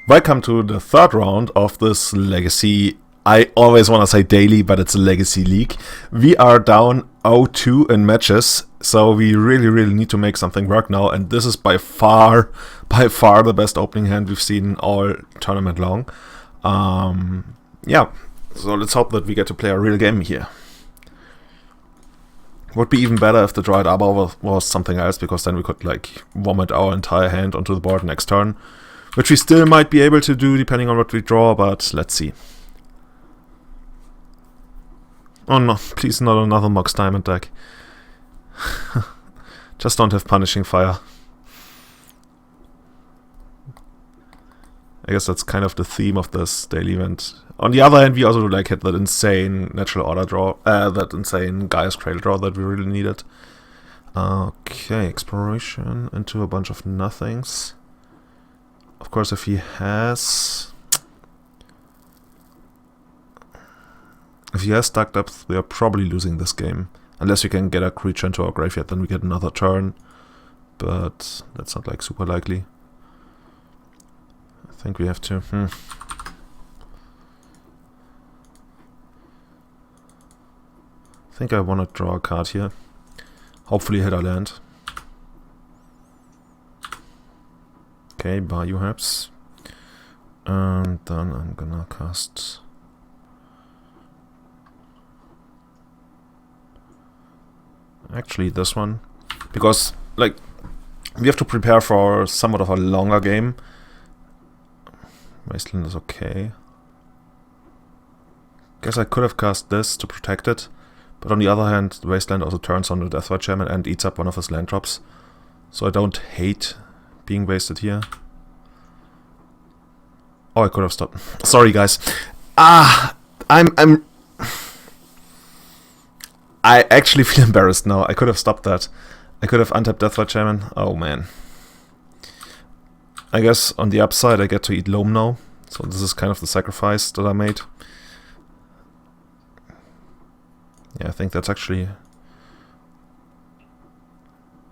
Welcome to the third round of this Legacy. I always want to say daily, but it's a Legacy League. We are down 0-2 in matches, so we really need to make something work now. And this is by far the best opening hand we've seen all tournament long. Yeah, so let's hope that we get to play a real game here. Would be even better if the Droid Arbor was something else, because then we could like vomit our entire hand onto the board next turn. Which we still might be able to do depending on what we draw, but let's see. Oh no, please not another Mox Diamond deck. Just don't have Punishing Fire. I guess that's kind of the theme of this daily event. On the other hand, we also like hit that insane Natural Order draw, that insane Gaia's Cradle draw that we really needed. Okay, Exploration into a bunch of nothings. Of course, if he has Dark Depth, we are probably losing this game. Unless we can get a creature into our graveyard, then we get another turn. But that's not like super likely. I think we have to. I think I want to draw a card here. Hopefully hit a land. Okay, Bayou Herbs. And then I'm gonna cast actually this one. Because like we have to prepare for somewhat of a longer game. Wasteland is okay. Guess I could have cast this to protect it. But on the other hand, the Wasteland also turns on the Deathwatch Shaman and eats up one of his land drops. So I don't hate being wasted here. Oh, I could have stopped. Sorry, guys. I actually feel embarrassed now. I could have stopped that. I could have untapped Deathwatch Shaman. Oh man. I guess on the upside I get to eat Loam now. So this is kind of the sacrifice that I made. Yeah, I think that's actually...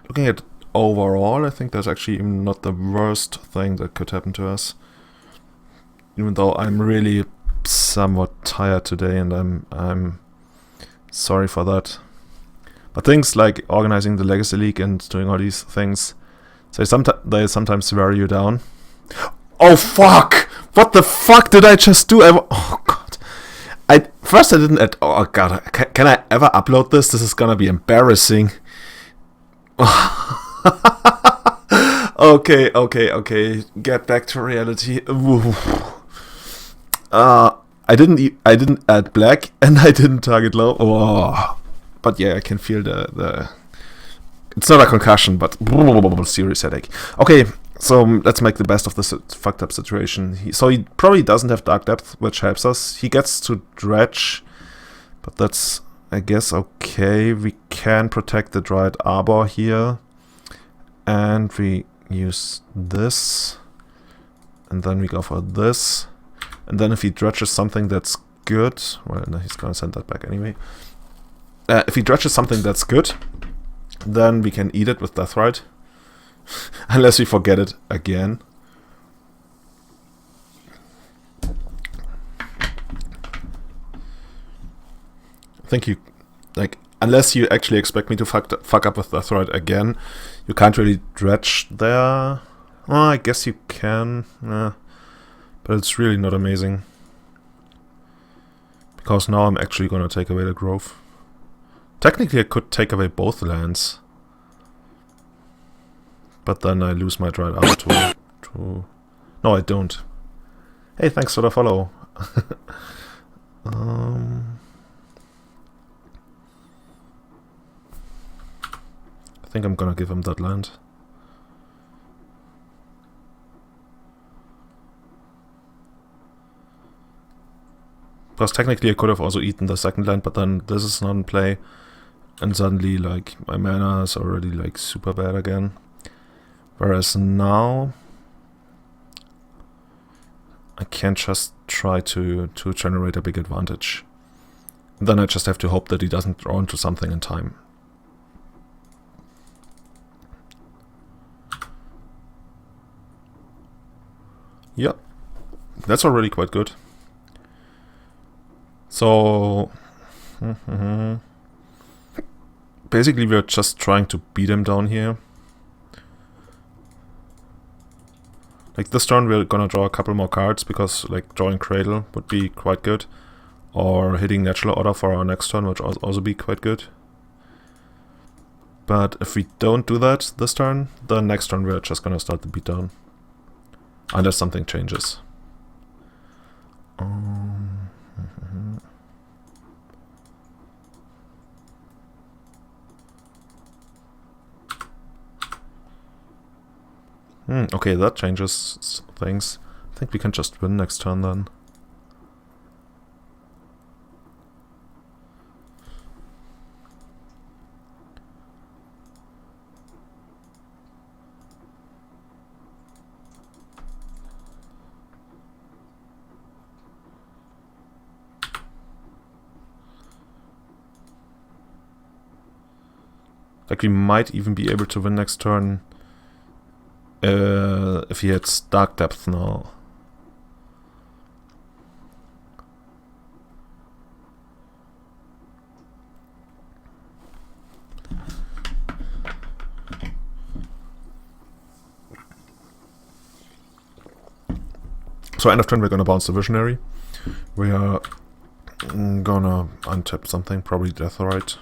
Looking at overall, I think that's actually even not the worst thing that could happen to us. Even though I'm really somewhat tired today, and I'm sorry for that. But things like organizing the Legacy League and doing all these things, they sometimes wear you down. Oh fuck! What the fuck did I just do? Oh god! First I didn't. Oh god! Can I ever upload this? This is gonna be embarrassing. Okay. Get back to reality. I didn't add black, and I didn't target low. Oh, but yeah, I can feel the. It's not a concussion, but serious headache. Okay, so let's make the best of this fucked up situation. So he probably doesn't have Dark Depth, which helps us. He gets to dredge, but that's, I guess, okay. We can protect the Droid Arbor here. And we use this. And then we go for this. And then if he dredges something that's good... Well, no, he's gonna send that back anyway. If he dredges something that's good, then we can eat it with Deathrite. Unless we forget it again. I think you... like, unless you actually expect me to fuck up with Deathrite again, you can't really dredge there. Oh, I guess you can. But it's really not amazing. Because now I'm actually going to take away the growth. Technically I could take away both lands. But then I lose my Dried Arbor to... No, I don't. Hey, thanks for the follow. I think I'm gonna give him that land. Because technically I could have also eaten the second land, but then this is not in play. And suddenly, like, my mana is already, like, super bad again. Whereas now... I can just try to generate a big advantage. And then I just have to hope that he doesn't draw into something in time. Yep. that's already quite good. So basically we're just trying to beat him down here. Like this turn we're gonna draw a couple more cards because like drawing Cradle would be quite good. Or hitting Natural Order for our next turn, which would also be quite good. But if we don't do that this turn, the next turn we're just gonna start the beatdown. Unless something changes. Okay, that changes things. I think we can just win next turn then. Like we might even be able to win next turn if he hits Dark Depth now. So end of turn we're gonna bounce the Visionary. We are gonna untap something, probably Deathrite.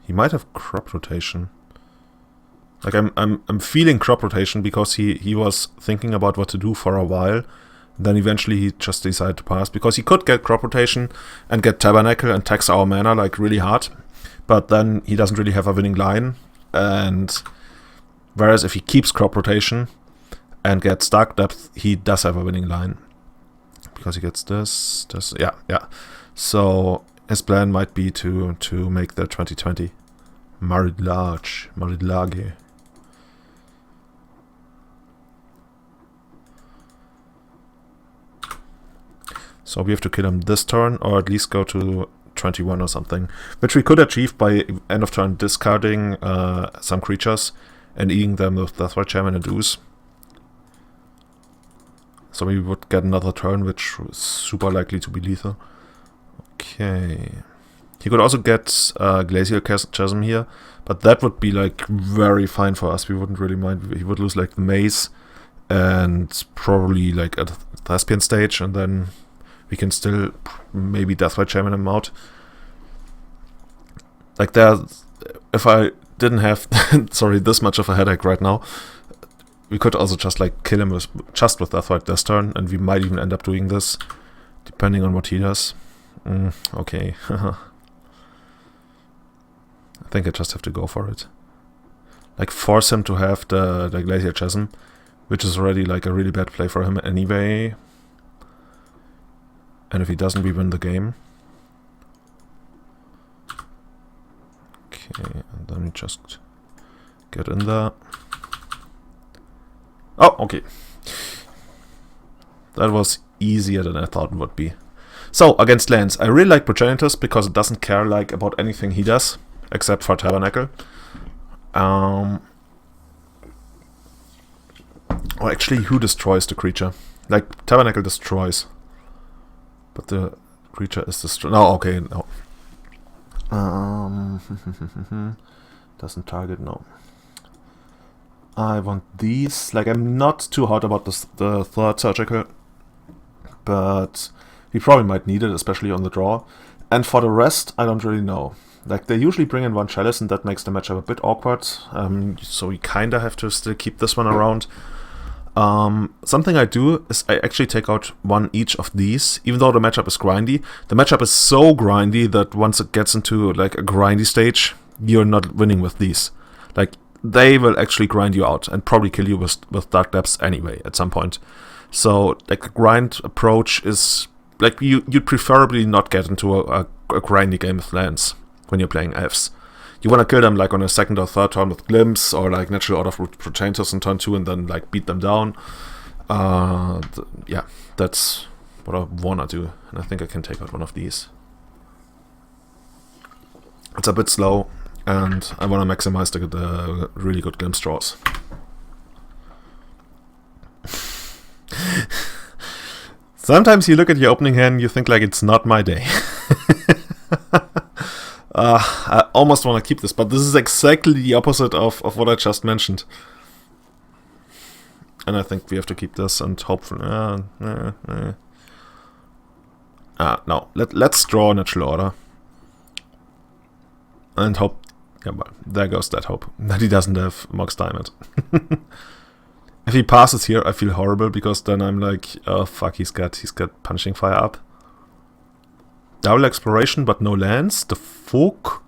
He might have Crop Rotation. Like I'm feeling Crop Rotation because he was thinking about what to do for a while. Then eventually he just decided to pass because he could get Crop Rotation and get Tabernacle and tax our mana like really hard. But then he doesn't really have a winning line. And whereas if he keeps Crop Rotation and gets Dark Depth, he does have a winning line. Because he gets this, yeah. So his plan might be to make the 2020 Maridlage. So we have to kill him this turn, or at least go to 21 or something. Which we could achieve by end of turn discarding some creatures and eating them with Deathrite Shaman and Ooze. So we would get another turn, which was super likely to be lethal. Okay. He could also get Glacial Chasm here, but that would be like very fine for us. We wouldn't really mind. He would lose like the Maze and probably like a Thespian stage, and then we can still maybe Deathrite Shaman him out. Like there, if I didn't have this much of a headache right now, we could also just like kill him with Deathrite this turn, and we might even end up doing this, depending on what he does. Okay. I think I just have to go for it. Like force him to have the Glacial Chasm, which is already like a really bad play for him anyway. And if he doesn't, we win the game. Okay, and then we just get in there. Oh, okay. That was easier than I thought it would be. So, against lands, I really like Progenitors because it doesn't care like about anything he does, except for Tabernacle. Or actually, who destroys the creature? Like, Tabernacle destroys. But the creature is destroyed. No, okay, no. Doesn't target, no. I want these. Like, I'm not too hot about this, the third Surgical, but we probably might need it, especially on the draw. And for the rest, I don't really know. Like, they usually bring in one Chalice, and that makes the matchup a bit awkward. So we kind of have to still keep this one around. Something I do is I actually take out one each of these, even though the matchup is grindy. The matchup is so grindy that once it gets into like a grindy stage, you're not winning with these. Like, they will actually grind you out and probably kill you with Dark Depths anyway at some point. So like the grind approach is like you'd preferably not get into a grindy game with lands when you're playing Elves. You want to kill them like on a second or third turn with Glimpse or like Natural Order of Progenitors on turn 2 and then like beat them down. Yeah, that's what I want to do, and I think I can take out one of these. It's a bit slow, and I want to maximize the really good Glimpse draws. Sometimes you look at your opening hand and you think like it's not my day. I almost want to keep this, but this is exactly the opposite of what I just mentioned. And I think we have to keep this and hopefully... no, let's draw a natural order. And hope... Yeah, well, there goes that hope. That he doesn't have Mox Diamond. If he passes here, I feel horrible, because then I'm like, oh fuck, he's got Punishing Fire up. Double exploration, but no lands. The fuck?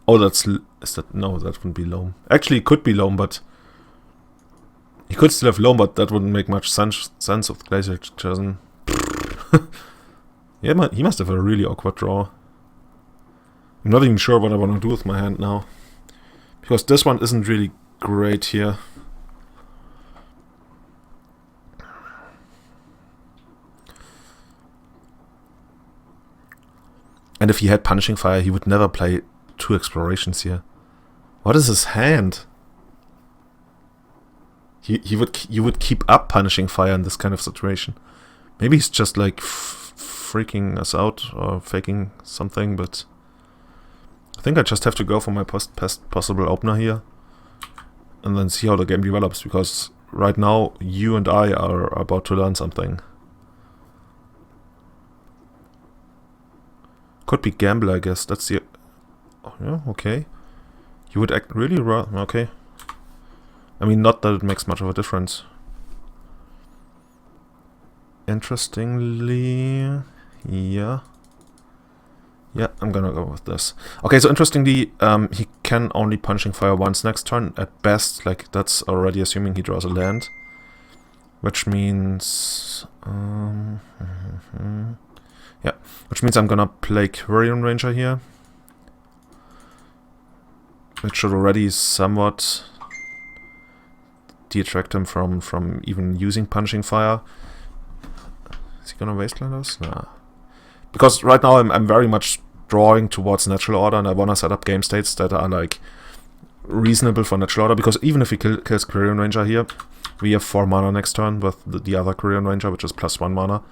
Oh, that's... Is that... No, that wouldn't be Loam. Actually, it could be Loam, but... He could still have Loam, but that wouldn't make much sense with Glacier Chosen. Yeah, he must have a really awkward draw. I'm not even sure what I want to do with my hand now. Because this one isn't really great here. And if he had Punishing Fire, he would never play 2 explorations here. What is his hand? You would keep up Punishing Fire in this kind of situation. Maybe he's just like freaking us out or faking something, but I think I just have to go for my best possible opener here and then see how the game develops, because right now you and I are about to learn something. Could be Gamble, I guess. That's the... Oh, yeah, okay. You would act really okay. I mean, not that it makes much of a difference. Interestingly... Yeah. Yeah, I'm gonna go with this. Okay, so interestingly, he can only Punishing Fire once next turn. At best, like, that's already assuming he draws a land. Which means... yeah, which means I'm gonna play Quirion Ranger here. Which should already somewhat detract him from even using Punishing Fire. Is he gonna Wasteland us? Nah. Because right now I'm very much drawing towards Natural Order, and I wanna set up game states that are like reasonable for Natural Order, because even if he kills Quirion Ranger here, we have 4 mana next turn with the other Quirion Ranger, which is +1 mana.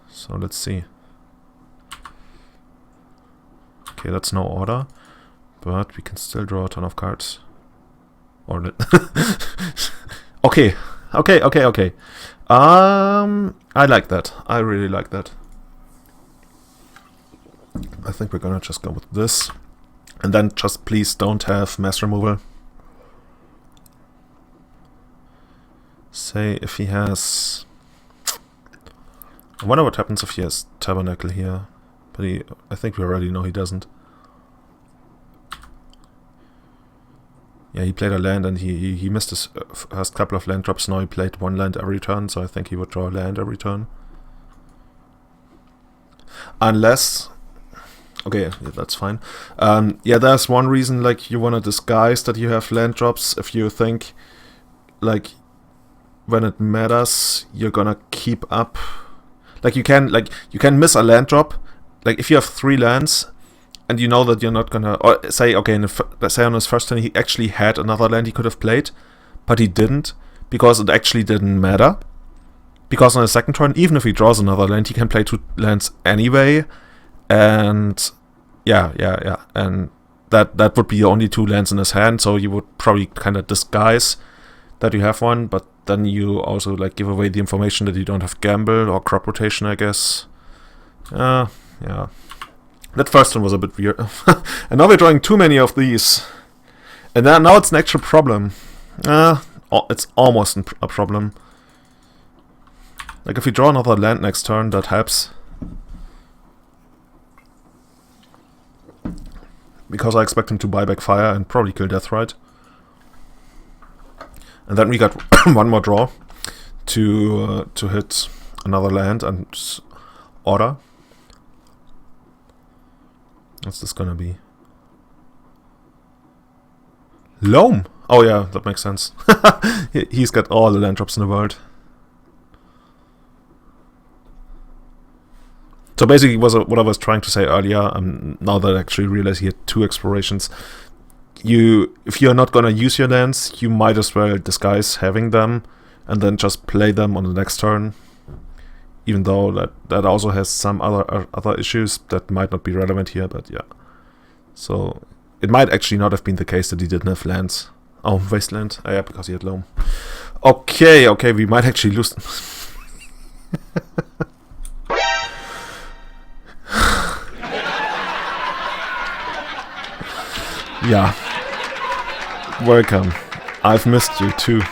So let's see. Okay, that's no order, but we can still draw a ton of cards. Or okay. I like that. I really like that. I think we're gonna just go with this. And then just please don't have mass removal. Say if he has... I wonder what happens if he has Tabernacle here. But I think we already know he doesn't. Yeah, he played a land and he missed his first couple of land drops. Now he played 1 land every turn, so I think he would draw a land every turn. Unless... Okay, yeah, that's fine. Yeah, there's one reason, like, you want to disguise that you have land drops. If you think, like, when it matters, you're gonna keep up... Like, you can miss a land drop. Like, if you have 3 lands... And you know that you're not gonna... Or say, okay, say on his first turn he actually had another land he could have played, but he didn't, because it actually didn't matter. Because on his second turn, even if he draws another land, he can play 2 lands anyway. And... Yeah. And that would be the only 2 lands in his hand, so you would probably kind of disguise that you have one, but then you also, like, give away the information that you don't have Gamble or Crop Rotation, I guess. Yeah. That first one was a bit weird. And now we're drawing too many of these. And then now it's an actual problem. It's almost a problem. Like, if we draw another land next turn, that helps. Because I expect him to buy back fire and probably kill Deathrite. And then we got one more draw to hit another land and order. What's this gonna be? Loam! Oh yeah, that makes sense. He's got all the land drops in the world. So basically, what I was trying to say earlier, now that I actually realize he had 2 explorations, if you're not gonna use your lands, you might as well disguise having them, and then just play them on the next turn. Even though that also has some other issues that might not be relevant here, but yeah. So it might actually not have been the case that he didn't have lands. Oh, Wasteland. Oh, yeah, because he had Loam. Okay, we might actually lose. Yeah. Welcome. I've missed you too.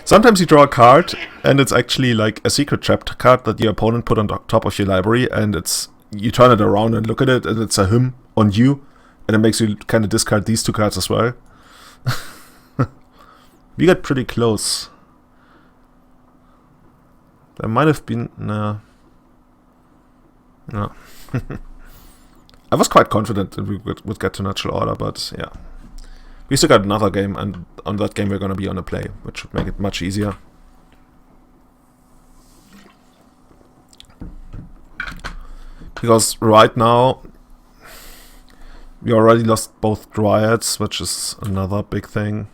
Sometimes you draw a card and it's actually like a secret trapped card that your opponent put on top of your library, and you turn it around and look at it and it's a him on you, and it makes you kind of discard these 2 cards as well. We got pretty close. There might have been... No. I was quite confident that we would get to natural order, but yeah. We still got another game, and on that game we're going to be on a play, which should make it much easier. Because right now we already lost both Dryads, which is another big thing.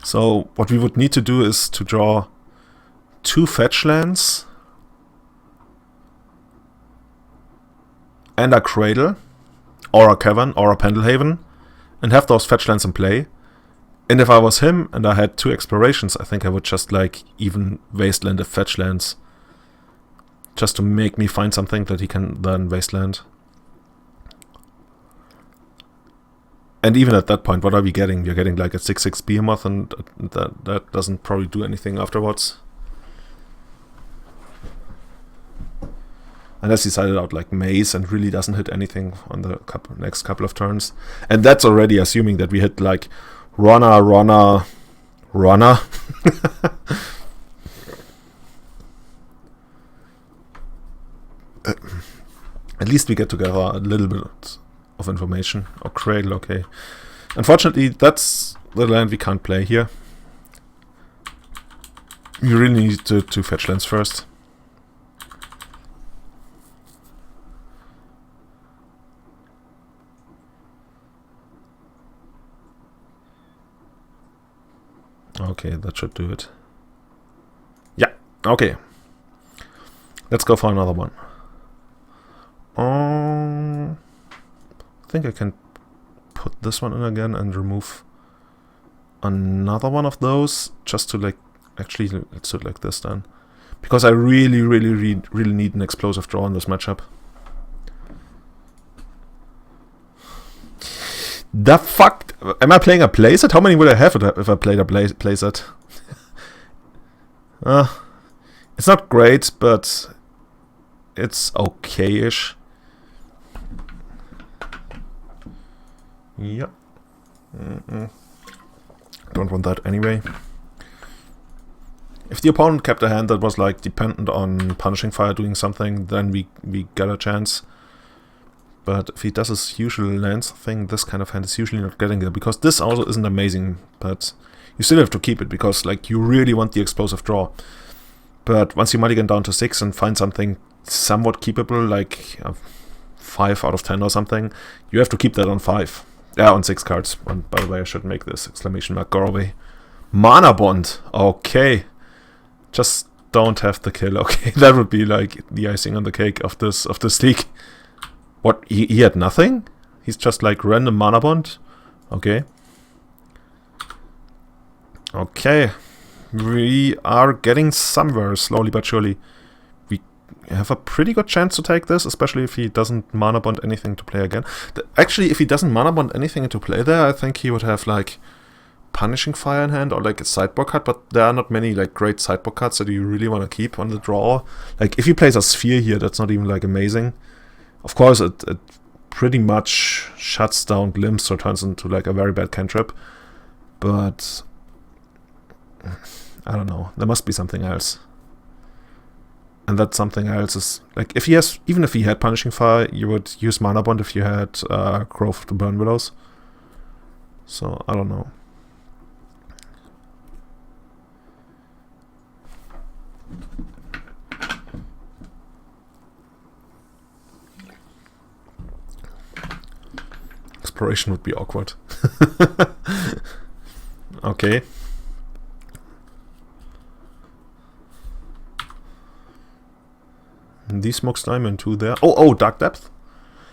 So what we would need to do is to draw 2 fetch lands and a Cradle, or a Cavern, or a Pendlehaven, and have those fetch lands in play. And if I was him and I had 2 explorations, I think I would just like even wasteland the fetch lands, just to make me find something that he can then wasteland. And even at that point, what are we getting? We're getting like a 6/6 Behemoth, and that doesn't probably do anything afterwards. Unless he sided out like Maze and really doesn't hit anything on the next couple of turns. And that's already assuming that we hit like Runner. At least we get together a little bit of information. Or Cradle, okay. Unfortunately, that's the land we can't play here. We really need to fetch lands first. Okay, that should do it. Yeah, okay. Let's go for another one. I think I can put this one in again and remove another one of those, just to like, actually let's do it like this then. Because I really need an explosive draw in this matchup. The fuck? Am I playing a playset? How many would I have if I played a playset? It's not great, but it's okay-ish. Yep. Don't want that anyway. If the opponent kept a hand that was like dependent on Punishing Fire doing something, then we get a chance. But if he does his usual lands thing, this kind of hand is usually not getting there, because this also isn't amazing, but you still have to keep it, because like you really want the explosive draw. But once you mulligan down to 6 and find something somewhat keepable, like 5 out of 10 or something, you have to keep that on 5. Yeah, on 6 cards. And by the way, I should make this exclamation mark go away. Mana Bond! Okay. Just don't have the kill. Okay, that would be like the icing on the cake of this league. What? He had nothing? He's just like random Mana Bond? Okay. Okay. We are getting somewhere, slowly but surely. We have a pretty good chance to take this, especially if he doesn't Mana Bond anything to play again. Actually, if he doesn't Mana Bond anything to play there, I think he would have like Punishing Fire in hand or like a sideboard card, but there are not many like great sideboard cards that you really want to keep on the draw. Like if he plays a Sphere here, that's not even like amazing. Of course, it pretty much shuts down Glimpse or turns into like a very bad cantrip. But I don't know. There must be something else. And that something else is like even if he had Punishing Fire, you would use Mana Bond if you had Growth to Burn Willows. So I don't know. Exploration would be awkward. Okay. These smokes diamond too there. Oh, Dark Depth.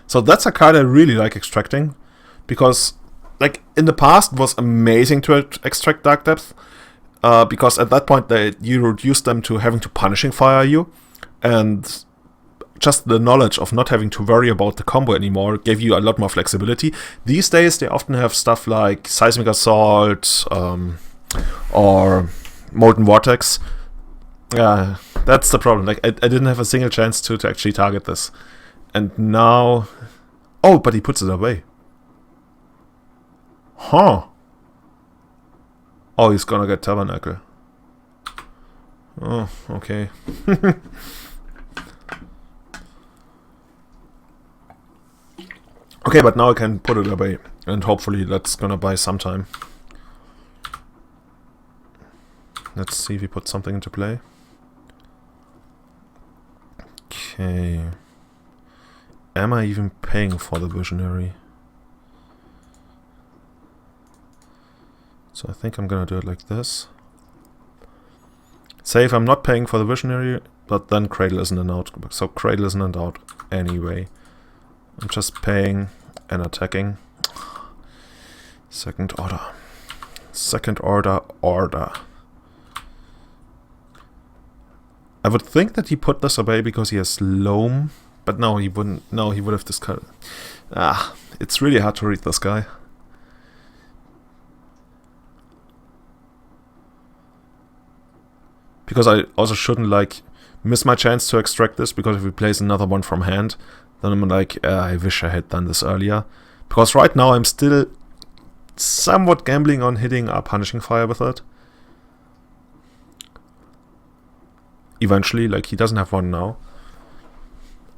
So that's a card I really like extracting, because like in the past it was amazing to extract Dark Depth, because at that point you reduced them to having to punishing fire you, and just the knowledge of not having to worry about the combo anymore gave you a lot more flexibility. These days they often have stuff like Seismic Assault or Molten Vortex. Yeah, that's the problem. Like I didn't have a single chance to actually target this. And now... Oh, but he puts it away. Huh. Oh, he's gonna get Tabernacle. Oh, okay. Okay, but now I can put it away. And hopefully that's gonna buy some time. Let's see if he puts something into play. Okay. Am I even paying for the Visionary? So I think I'm gonna do it like this. Say if I'm not paying for the Visionary, but then Cradle isn't an out. So Cradle isn't an out anyway. I'm just paying and attacking. Second order. Second order order. I would think that he put this away because he has Loam, but no, he wouldn't. No, he would have discarded. It's really hard to read this guy. Because I also shouldn't like miss my chance to extract this, because if he plays another one from hand, then I'm like, I wish I had done this earlier. Because right now I'm still somewhat gambling on hitting a Punishing Fire with it. Eventually, like he doesn't have one now.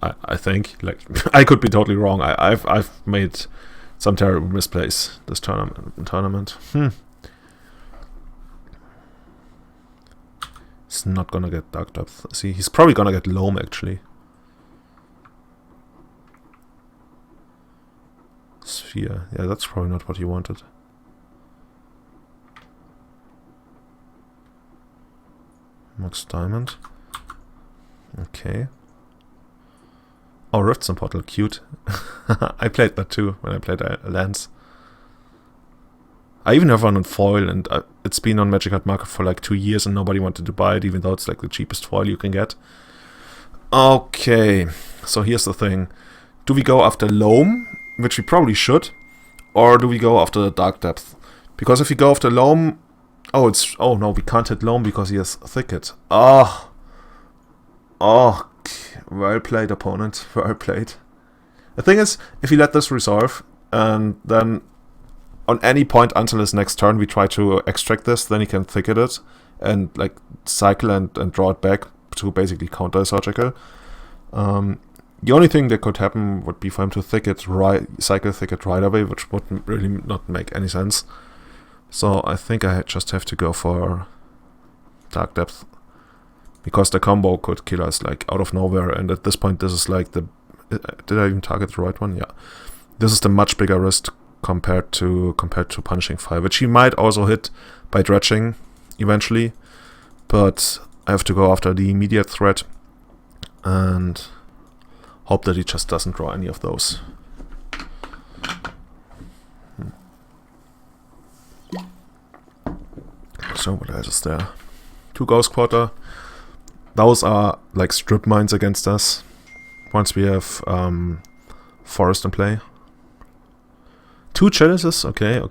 I think, like I could be totally wrong. I've made some terrible misplays this tournament. He's not gonna get Dark Depth. See, he's probably gonna get Loam actually. Sphere. Yeah, that's probably not what he wanted. Max Diamond. Okay. Oh, Rifts and Portal. Cute. I played that too when I played Lands. I even have one on foil, and it's been on Magic Card Market for like 2 years and nobody wanted to buy it, even though it's like the cheapest foil you can get. Okay, so here's the thing. Do we go after Loam, which we probably should, or do we go after the Dark Depth? Because if we go after Loam... Oh no, we can't hit Loam because he has Thicket. Oh, well played, opponent. Well played. The thing is, if we let this resolve, and then on any point until his next turn we try to extract this, then he can Thicket it, and like cycle and draw it back to basically counter Surgical. The only thing that could happen would be for him to cycle Thicket right away, which would really not make any sense. So I think I just have to go for Dark Depth, because the combo could kill us like out of nowhere, and at this point this is like the... Did I even target the right one? Yeah. This is the much bigger risk compared to Punishing Fire, which he might also hit by dredging eventually, but I have to go after the immediate threat and hope that he just doesn't draw any of those. So what else is there? 2 Ghost Quarter. Those are like strip mines against us once we have Forest in play. 2 Chalices, okay.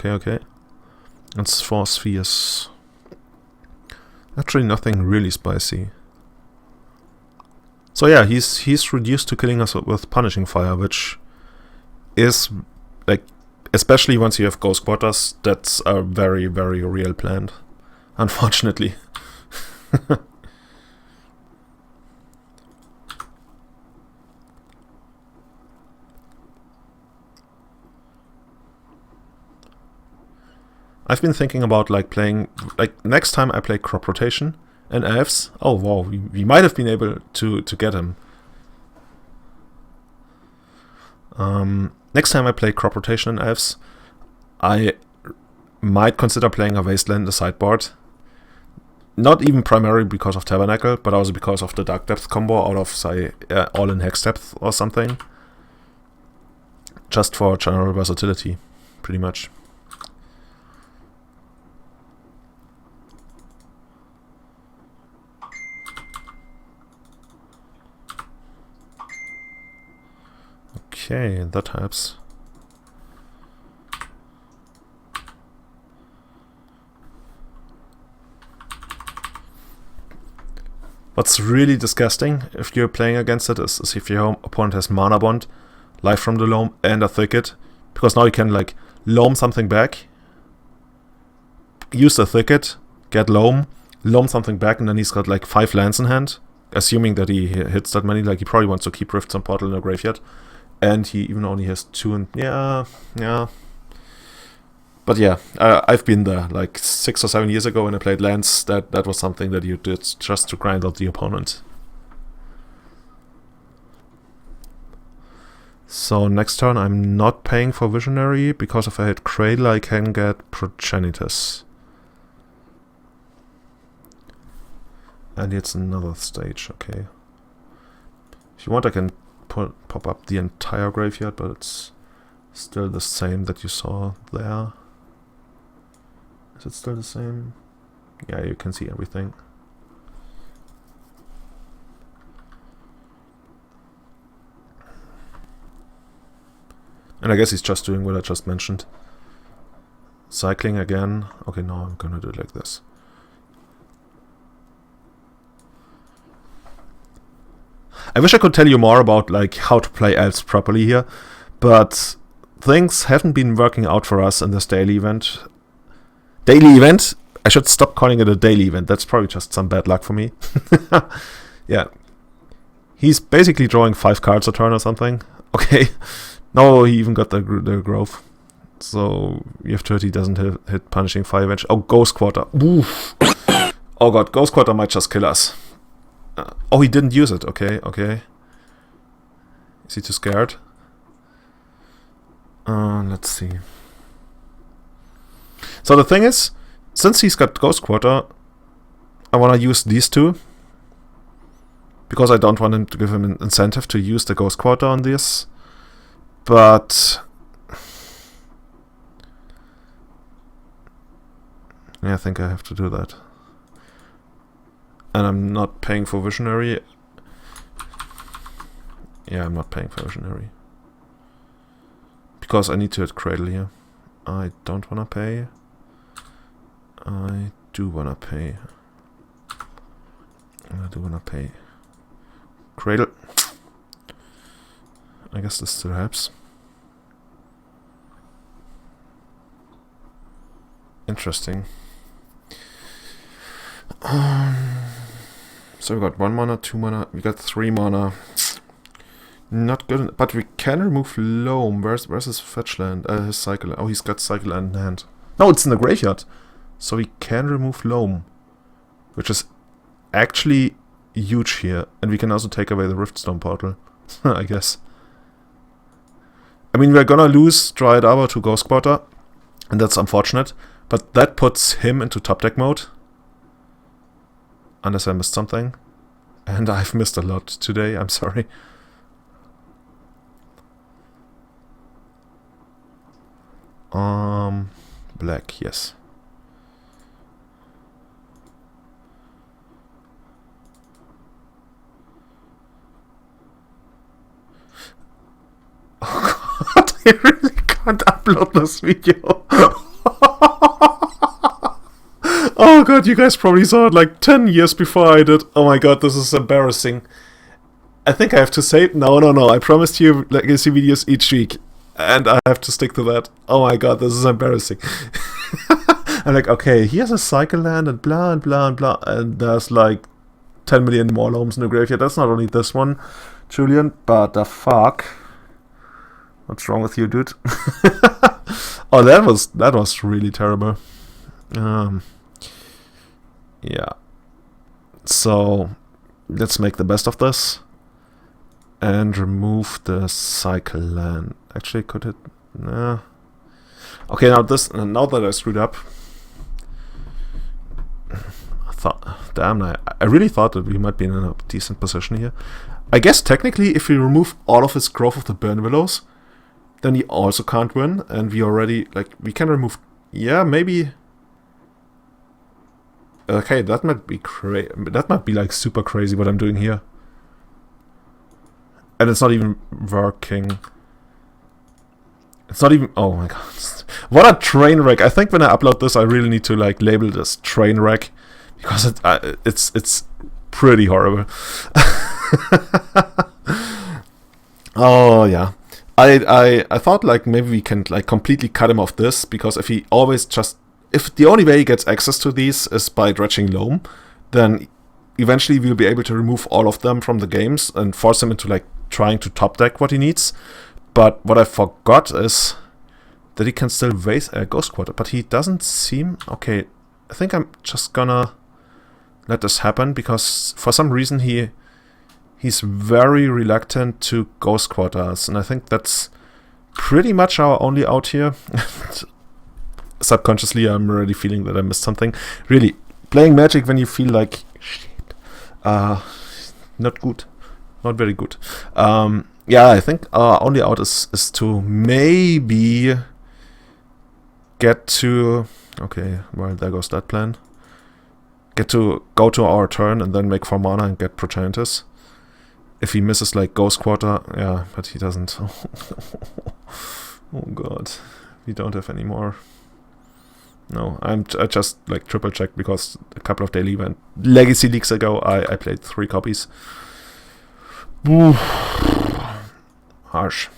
That's 4 Spheres. Actually nothing really spicy. So yeah, he's reduced to killing us with Punishing Fire, which is like, especially once you have Ghost Quarters, that's a very, very real plan, unfortunately. I've been thinking about like playing, like next time I play Crop Rotation and Elves. Oh wow, we might have been able to get him. Next time I play Crop Rotation and Elves, I might consider playing a Wasteland in the sideboard. Not even primarily because of Tabernacle, but also because of the Dark Depth combo out of, say, All-in Hex Depth or something. Just for general versatility, pretty much. Okay, that helps. What's really disgusting if you're playing against it is if your opponent has Mana Bond, Life from the Loam, and a Thicket. Because now you can like Loam something back, use the Thicket, get Loam something back, and then he's got like 5 lands in hand. Assuming that he hits that many, like he probably wants to keep Rifts and Portal in the graveyard. And he even only has 2 and yeah. But yeah, I've been there like 6 or 7 years ago when I played lands. That was something that you did just to grind out the opponent. So next turn I'm not paying for Visionary, because if I hit Cradle I can get Progenitus. And it's another stage, okay. If you want I can pop up the entire graveyard, but it's still the same that you saw there. Is it still the same? Yeah, you can see everything. And I guess he's just doing what I just mentioned. Cycling again. Okay, now I'm gonna do it like this. I wish I could tell you more about like how to play Elves properly here, but things haven't been working out for us in this daily event. I should stop calling it a daily event. That's probably just some bad luck for me. Yeah. He's basically drawing 5 cards a turn or something. Okay. No, he even got the growth. So if he doesn't hit Punishing Fire Bench. Oh, Ghost Quarter. Oof. Oh god, Ghost Quarter might just kill us. Oh, he didn't use it. Okay. Is he too scared? Let's see. So the thing is, since he's got Ghost Quarter, I want to use these 2. Because I don't want him to give him an incentive to use the Ghost Quarter on this. But yeah, I think I have to do that. And I'm not paying for Visionary. Yeah, I'm not paying for Visionary. Because I need to hit Cradle here. I don't want to pay. I do want to pay. Cradle. I guess this still helps. Interesting. So we got 1 mana, 2 mana, we got 3 mana. Not good, but we can remove Loam. Where's his fetch land? His cycle. Oh, he's got cycle land in hand. No, it's in the graveyard. So we can remove Loam, which is actually huge here. And we can also take away the Riftstone Portal, I guess. I mean, we're gonna lose Dryad Arbor to Ghost Quarter, and that's unfortunate. But that puts him into top deck mode. Unless I missed something. And I've missed a lot today, I'm sorry. Black, yes. Oh god, I really can't upload this video. Oh god, you guys probably saw it like 10 years before I did. Oh my god, this is embarrassing. I think I have to say, no, I promised you legacy videos each week. And I have to stick to that. Oh my god, this is embarrassing. I'm like, okay, he has a cycle land and blah and blah and blah. And there's like 10 million more Loams in the graveyard. That's not only this one, Julian, but the fuck. What's wrong with you, dude? Oh, that was really terrible. Yeah. So let's make the best of this and remove the cycle land. Actually, could it? Nah. Okay, now that I screwed up, I really thought that we might be in a decent position here. I guess technically, if we remove all of his Growth of the Burn Willows, then he also can't win, and we already, like, we can remove, yeah, maybe. Okay, that might be like super crazy what I'm doing here. And it's not even working. It's not even, oh my god. What a train wreck. I think when I upload this, I really need to like label this train wreck, because it's pretty horrible. Oh yeah. I thought like maybe we can like completely cut him off this, because if the only way he gets access to these is by dredging loam, then eventually we'll be able to remove all of them from the games and force him into like trying to top deck what he needs. But what I forgot is that he can still waste a Ghost Quarter, but he doesn't seem... Okay, I think I'm just gonna let this happen, because for some reason he's very reluctant to Ghost Quarters, and I think that's pretty much our only out here. Subconsciously, I'm already feeling that I missed something. Really, playing Magic when you feel like shit, not good, not very good. Yeah, I think our only out is to maybe get to... Okay, well, there goes that plan. Get to go to our turn and then make 4 mana and get Proteantis. If he misses like Ghost Quarter, yeah, but he doesn't. Oh god, we don't have any more. No, I just like triple checked, because a couple of daily event legacy leagues ago I played 3 copies. Ooh. Harsh.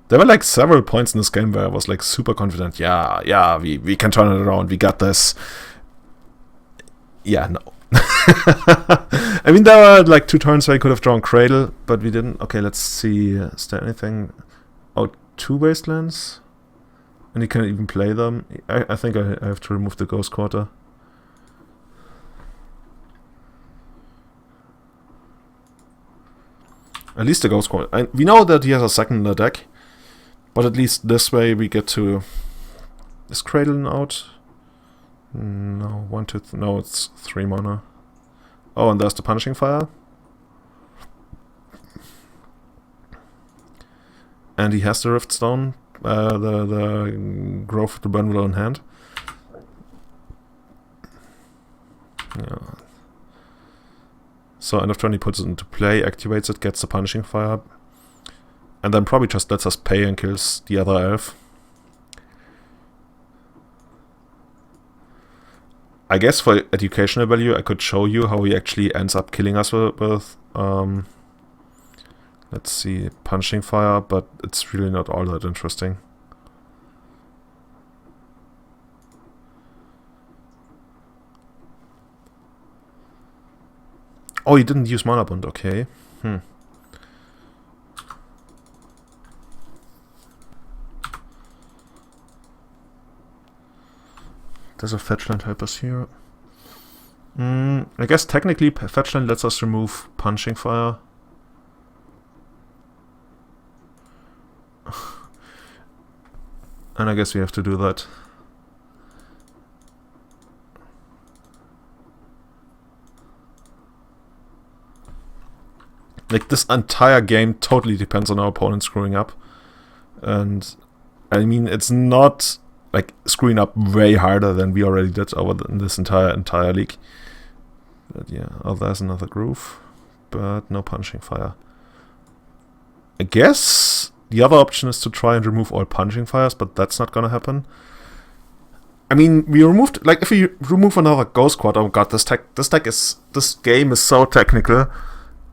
There were like several points in this game where I was like super confident. Yeah, we can turn it around. We got this. Yeah, no. I mean, there were like 2 turns where I could have drawn Cradle, but we didn't. Okay, let's see. Is there anything? Oh, 2 Wastelands? And you can even play them. I think I have to remove the Ghost Quarter. At least the Ghost Quarter. We know that he has a second in the deck, but at least this way we get to... Is Cradle out? No, 1, 2, no, it's 3 mana. Oh, and there's the Punishing Fire. And he has the Riftstone, the Growth of the Burn Willow in hand. Yeah. So end of turn he puts it into play, activates it, gets the Punishing Fire, and then probably just lets us pay and kills the other elf. I guess for educational value I could show you how he actually ends up killing us with let's see, Punishing Fire, but it's really not all that interesting. Oh, he didn't use Mana Bond, okay. Does a Fetchland help us here? I guess technically Fetchland lets us remove Punching Fire. And I guess we have to do that. Like, this entire game totally depends on our opponent screwing up. And, I mean, it's not, like, screwing up way harder than we already did in this entire league. But yeah, oh, there's another Groove. But no Punching Fire. I guess the other option is to try and remove all Punching Fires, but that's not gonna happen. I mean, we removed, like, if we remove another Ghost Quad, oh god, this game is so technical.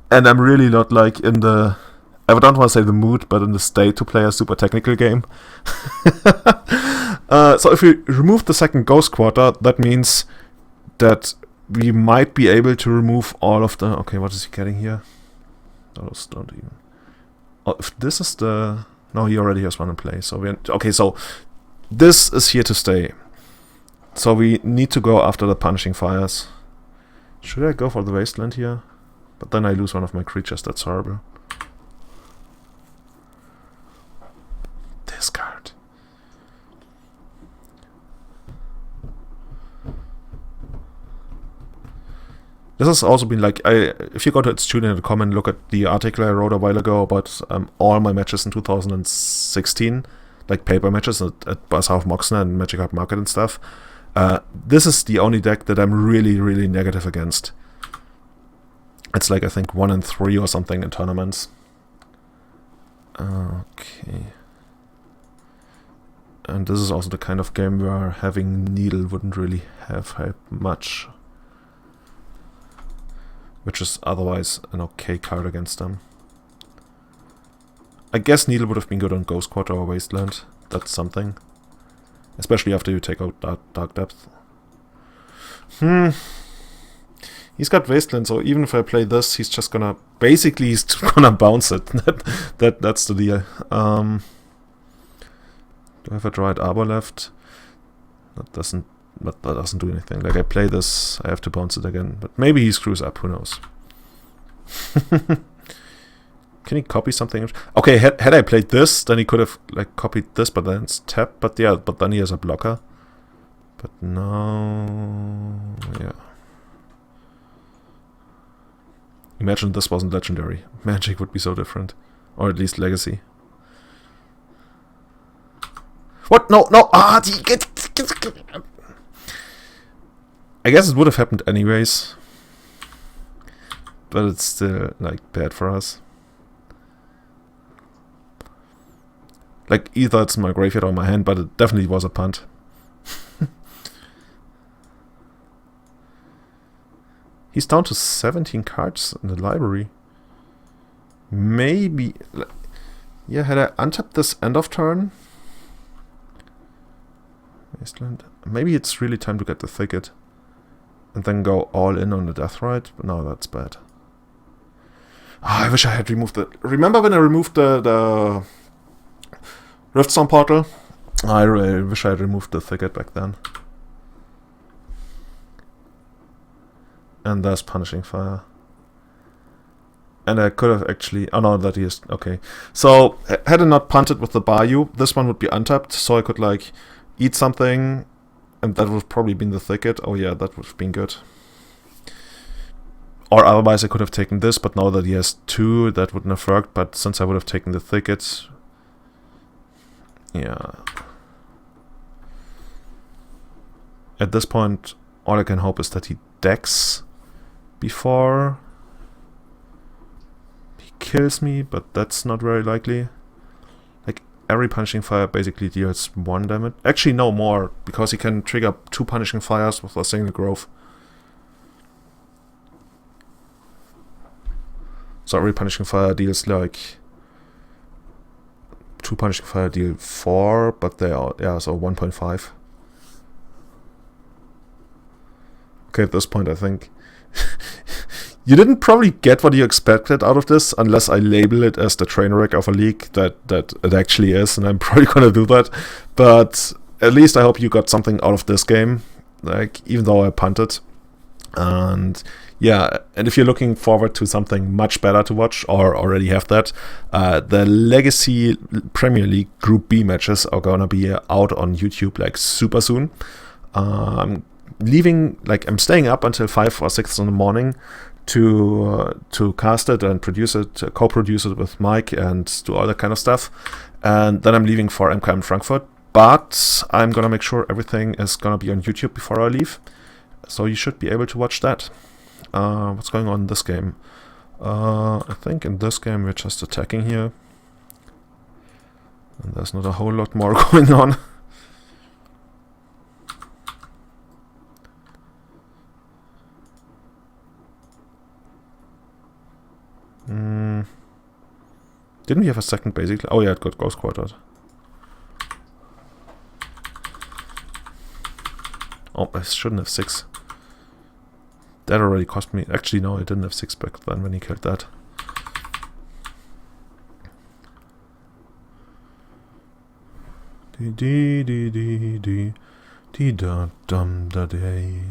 And I'm really not like in the, I don't want to say the mood, but in the state to play a super technical game. So if we remove the second Ghost Quarter, that means that we might be able to remove all of the... Okay, what is he getting here? Those don't even... Oh, if this is the... No, he already has one in play. So okay, so this is here to stay. So we need to go after the Punishing Fires. Should I go for the Wasteland here? But then I lose one of my creatures, that's horrible. This has also been like, if you go to Julian.com and look at the article I wrote a while ago about all my matches in 2016, like paper matches at Bazaar of Moxner and Magic Card Market and stuff, this is the only deck that I'm really, really negative against. It's like, I think 1-3 or something in tournaments. Okay. And this is also the kind of game where having Needle wouldn't really have helped much. Which is otherwise an okay card against them. I guess Needle would have been good on Ghost Quarter or Wasteland. That's something. Especially after you take out Dark Depth. He's got Wasteland, so even if I play this, he's just gonna... Basically, he's gonna bounce it. That's the deal. Do I have a Dried Arbor left? That doesn't do anything. Like, I play this, I have to bounce it again. But maybe he screws up, who knows. Can he copy something? Okay, had I played this, then he could have like copied this, but then it's tapped. But yeah, but then he has a blocker. But no... Yeah. Imagine this wasn't legendary. Magic would be so different. Or at least Legacy. What? No, no! Ah! I guess it would have happened anyways. But it's still, like, bad for us. Like, either it's in my graveyard or my hand, but it definitely was a punt. He's down to 17 cards in the library. Maybe... Yeah, had I untapped this end of turn... Wasteland. Maybe it's really time to get the Thicket. And then go all in on the Deathrite. But no, that's bad. Oh, I wish I had removed the... Remember when I removed the Riftstorm Portal? I wish I had removed the Thicket back then. And there's Punishing Fire. And I could have actually... Oh no, that he is... Okay. So, had I not punted with the Bayou, this one would be untapped. So I could like eat something. And that would have probably been the Thicket. Oh yeah, that would have been good. Or otherwise I could have taken this. But now that he has 2, that wouldn't have worked. But since I would have taken the Thicket... Yeah. At this point, all I can hope is that he decks before he kills me, but that's not very likely. Like, every Punishing Fire basically deals 1 damage. Actually, no, more, because he can trigger 2 Punishing Fires with a single growth. So every Punishing Fire deals like 2 Punishing Fire deal 4, but they are, yeah, so 1.5. Okay, at this point I think you didn't probably get what you expected out of this unless I label it as the train wreck of a league that it actually is, and I'm probably gonna do that. But at least I hope you got something out of this game, like, even though I punted. And yeah, and if you're looking forward to something much better to watch, or already have that, the Legacy Premier League Group B matches are gonna be out on YouTube like super soon. I'm staying up until 5 or 6 in the morning to cast it and produce it, co-produce it with Mike, and do all that kind of stuff. And then I'm leaving for MKM Frankfurt, but I'm gonna make sure everything is gonna be on YouTube before I leave, so you should be able to watch that. What's going on in this game? I think in this game we're just attacking here, and there's not a whole lot more going on. Didn't we have a second basically? Oh yeah, it got Ghost Quartered. Oh, I shouldn't have 6. That already cost me... Actually, no, I didn't have 6 back then when he killed that. Dee dee dee dee dee dee da dum da day.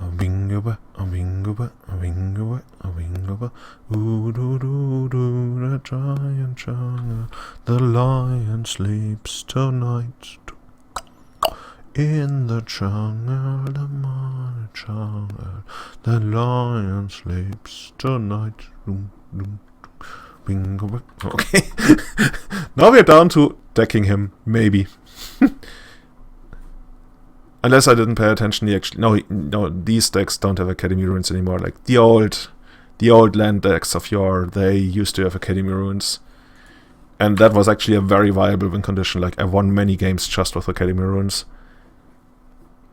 A wingover, a wingover, a wingover, a wingover. Ooh doo doo doo, the giant jungle. The lion sleeps tonight In the jungle, the lion sleeps tonight. Bingo. Okay. Now we're down to decking him, maybe. Unless I didn't pay attention, he actually no. These decks don't have Academy Ruins anymore. Like the old land decks of yore, they used to have Academy Ruins, and that was actually a very viable win condition. Like I won many games just with Academy Ruins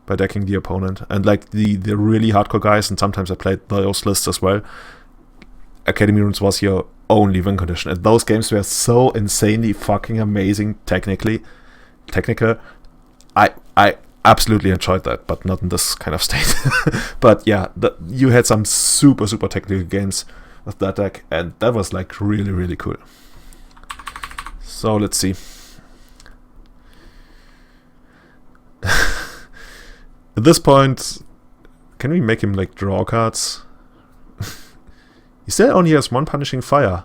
by decking the opponent, and like the really hardcore guys, and sometimes I played those lists as well. Academy Ruins was your only win condition, and those games were so insanely fucking amazing technical. I absolutely enjoyed that, but not in this kind of state. But yeah, you had some super technical games with that deck, and that was like really cool. So let's see. At this point, can we make him like draw cards? He still only has one Punishing Fire.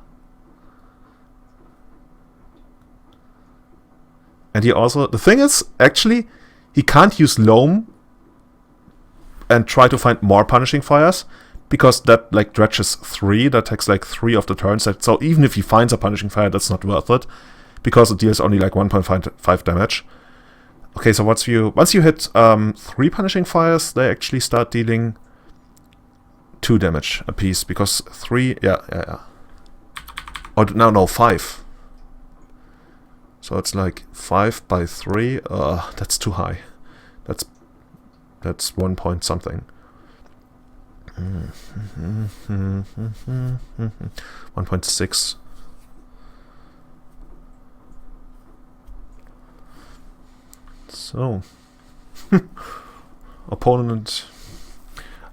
And he also... The thing is, actually, he can't use Loam and try to find more Punishing Fires, because that like dredges 3. That takes like 3 of the turns. So even if he finds a Punishing Fire, that's not worth it, because it deals only like 1.5 damage. Okay, so once you hit 3 Punishing Fires, they actually start dealing 2 damage a piece, because 3... Yeah. Oh, no, 5. So it's like 5 by 3. That's too high. That's 1 point something. 1.6. So, opponent.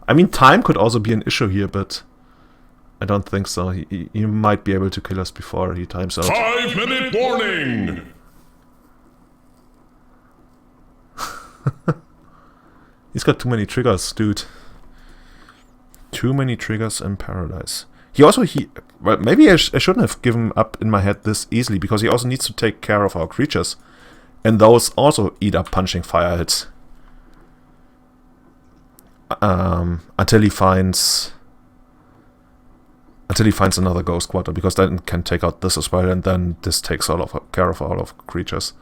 I mean, time could also be an issue here, but I don't think so. He might be able to kill us before he times out. 5-minute warning! He's got too many triggers, dude. Too many triggers in Paradise. Well, maybe I shouldn't have given up in my head this easily, because he also needs to take care of our creatures. And those also eat up Punishing Fire hits. Until he finds another Ghost Quarter, because then it can take out this as well, and then this takes care of all of creatures.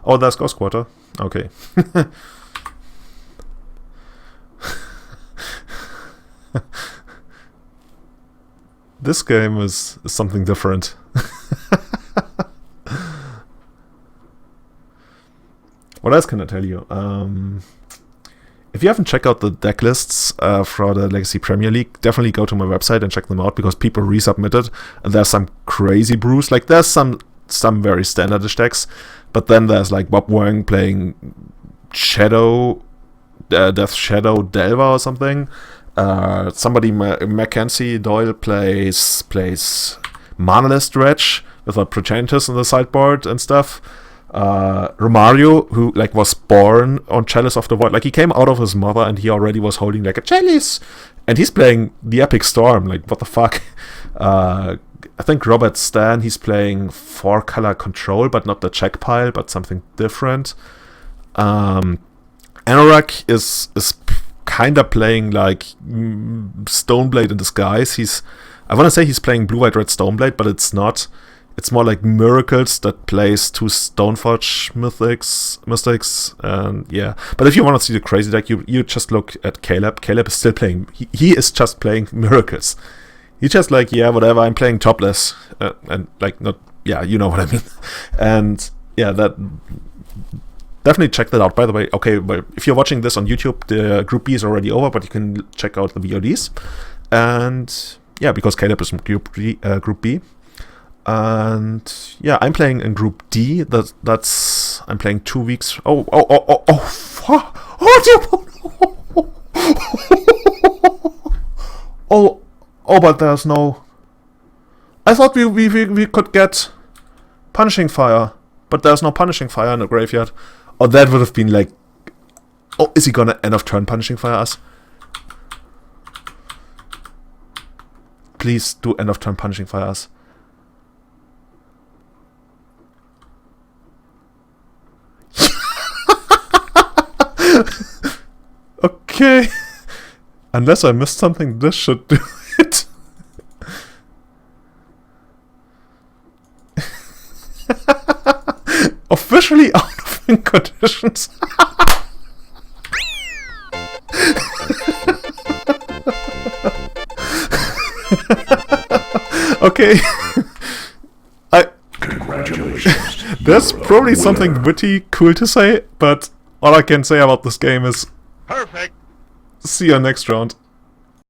Oh, there's Ghost Quarter. Okay. This game is something different. What else can I tell you? If you haven't checked out the deck lists for the Legacy Premier League, definitely go to my website and check them out, because people resubmitted, and there's some crazy brews. Like there's some very standardish decks, but then there's like Bob Wang playing Death Shadow Delver or something. Somebody Mackenzie Doyle plays Manaless Dredge with a Progenitus in the sideboard and stuff. Romario, who like was born on Chalice of the Void, like he came out of his mother and he already was holding like a chalice, and he's playing the Epic Storm. Like what the fuck? I think Robert Stan, he's playing 4-color Control, but not the check pile, but something different. Anorak is kinda playing like Stoneblade in disguise. I want to say he's playing Blue White Red Stoneblade, but it's not. It's more like Miracles that plays 2 Stoneforge mystics, and yeah. But if you want to see the crazy deck, you just look at Caleb. Caleb is still playing. He is just playing Miracles. He's just like, yeah, whatever. I'm playing topless, and like not. Yeah, you know what I mean. And yeah, that. Definitely check that out, by the way. Okay, but if you're watching this on YouTube, the Group B is already over, but you can check out the VODs. And yeah, because Caleb is in Group B. And yeah, I'm playing in Group D. I'm playing 2 weeks. But there's no. I thought we could get Punishing Fire, but there's no Punishing Fire in the graveyard. Oh, that would have been like. Oh, is he gonna end of turn Punishing Fire us? Please do end of turn Punishing Fire us. Okay. Unless I missed something, this should do it. Officially out of win conditions. Okay. Congratulations. There's probably something witty cool to say, but all I can say about this game is Perfect. see you next round.